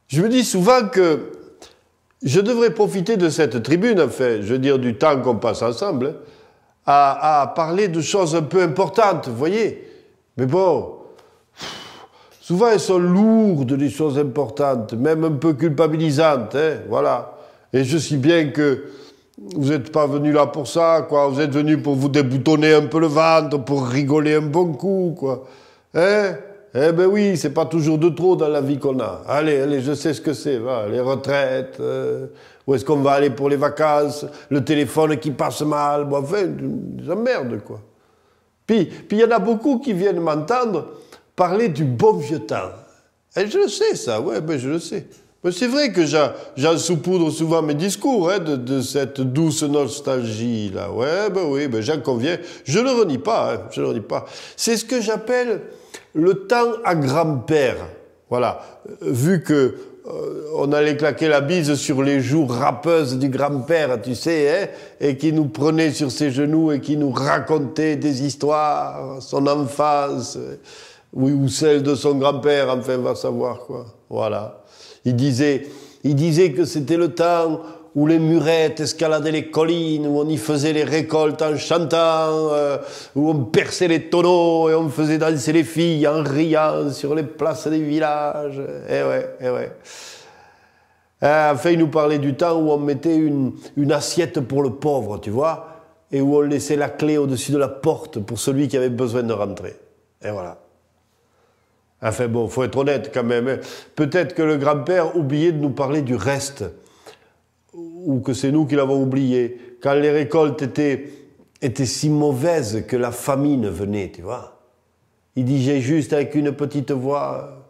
Je me dis souvent que je devrais profiter de cette tribune, enfin, je veux dire du temps qu'on passe ensemble, à parler de choses un peu importantes, vous voyez. Mais bon, souvent elles sont lourdes, les choses importantes, même un peu culpabilisantes, hein, voilà. Et je sais bien que vous n'êtes pas venu là pour ça, quoi. Vous êtes venu pour vous déboutonner un peu le ventre, pour rigoler un bon coup, quoi. Hein? Eh ben oui, c'est pas toujours de trop dans la vie qu'on a. Allez, je sais ce que c'est, va. Les retraites, où est-ce qu'on va aller pour les vacances, le téléphone qui passe mal, bon, enfin, des emmerdes, quoi. Puis il y en a beaucoup qui viennent m'entendre parler du bon vieux temps. Et je le sais, ça, ouais, ben je le sais. Mais c'est vrai que j'en saupoudre souvent mes discours, hein, de cette douce nostalgie, là. Ouais, ben oui, ben j'en conviens. Je le renie pas, hein, je le renie pas. C'est ce que j'appelle le temps à grand-père. Voilà. Vu que on allait claquer la bise sur les joues râpeuses du grand-père, tu sais, hein, et qui nous prenait sur ses genoux et qui nous racontait des histoires, son enfance, oui, ou celle de son grand-père, enfin, va savoir, quoi. Voilà. Il disait que c'était le temps où les murettes escaladaient les collines, où on y faisait les récoltes en chantant, où on perçait les tonneaux et on faisait danser les filles en riant sur les places des villages. Eh ouais. Enfin, il nous parlait du temps où on mettait une assiette pour le pauvre, tu vois, et où on laissait la clé au-dessus de la porte pour celui qui avait besoin de rentrer. Et voilà. Enfin bon, faut être honnête quand même. Peut-être que le grand-père oubliait de nous parler du reste, ou que c'est nous qui l'avons oublié. Quand les récoltes étaient si mauvaises que la famine venait, tu vois. Il disait juste avec une petite voix,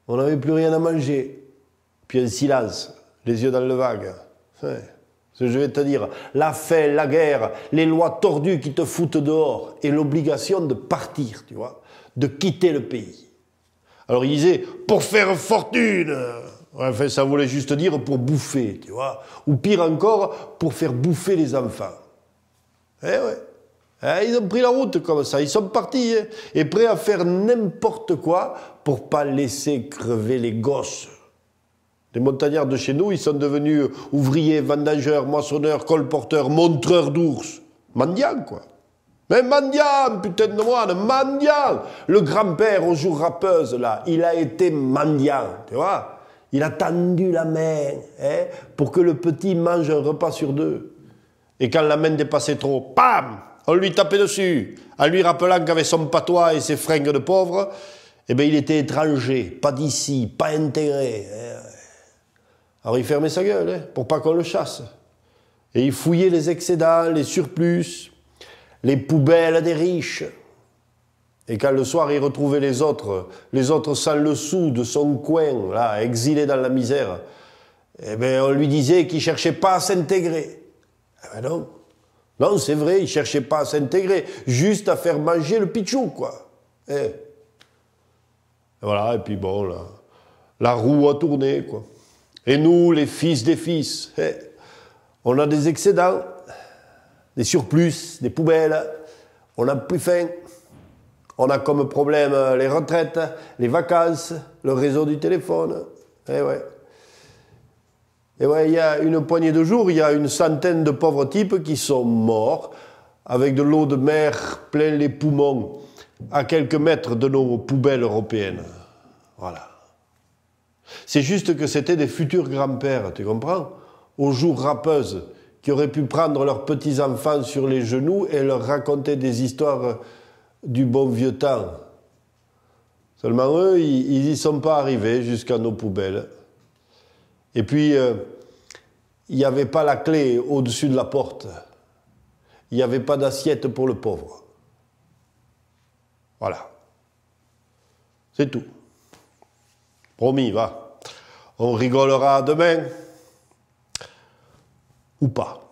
on n'avait plus rien à manger. Puis un silence, les yeux dans le vague. Ouais. Ce que je vais te dire, la faim, la guerre, les lois tordues qui te foutent dehors, et l'obligation de partir, tu vois, de quitter le pays. Alors il disait, pour faire fortune. Enfin, ça voulait juste dire pour bouffer, tu vois. Ou pire encore, pour faire bouffer les enfants. Eh ouais. Ils ont pris la route comme ça, ils sont partis, hein, et prêts à faire n'importe quoi pour pas laisser crever les gosses. Les montagnards de chez nous, ils sont devenus ouvriers, vendangeurs, moissonneurs, colporteurs, montreurs d'ours. Mendiants, quoi. Mais mendiant, putain de moine, mendiant. Le grand-père aux jours râpeuses, là, il a été mendiant, tu vois. Il a tendu la main, hein, pour que le petit mange un repas sur deux. Et quand la main dépassait trop, pam, on lui tapait dessus, en lui rappelant qu'avec son patois et ses fringues de pauvre, eh ben, il était étranger, pas d'ici, pas intégré. Alors il fermait sa gueule, hein, pour pas qu'on le chasse. Et il fouillait les excédents, les surplus, les poubelles des riches. Et quand le soir il retrouvait les autres sans le sou de son coin, là, exilés dans la misère, eh ben, on lui disait qu'il cherchait pas à s'intégrer. Eh ben non. Non, c'est vrai, il cherchait pas à s'intégrer, juste à faire manger le pitchou, quoi. Eh. Et voilà, et puis bon, là, la roue a tourné, quoi. Et nous, les fils des fils, on a des excédents, des surplus, des poubelles, on n'a plus faim. On a comme problème les retraites, les vacances, le réseau du téléphone. Et ouais, il y a une poignée de jours, il y a une centaine de pauvres types qui sont morts avec de l'eau de mer plein les poumons à quelques mètres de nos poubelles européennes. Voilà. C'est juste que c'était des futurs grands-pères, tu comprends? Aux jours râpeuses, qui auraient pu prendre leurs petits-enfants sur les genoux et leur raconter des histoires du bon vieux temps. Seulement eux, ils n'y sont pas arrivés jusqu'à nos poubelles. Et puis, il n'y avait pas la clé au-dessus de la porte. Il n'y avait pas d'assiette pour le pauvre. Voilà. C'est tout. Promis, va. On rigolera demain. Ou pas.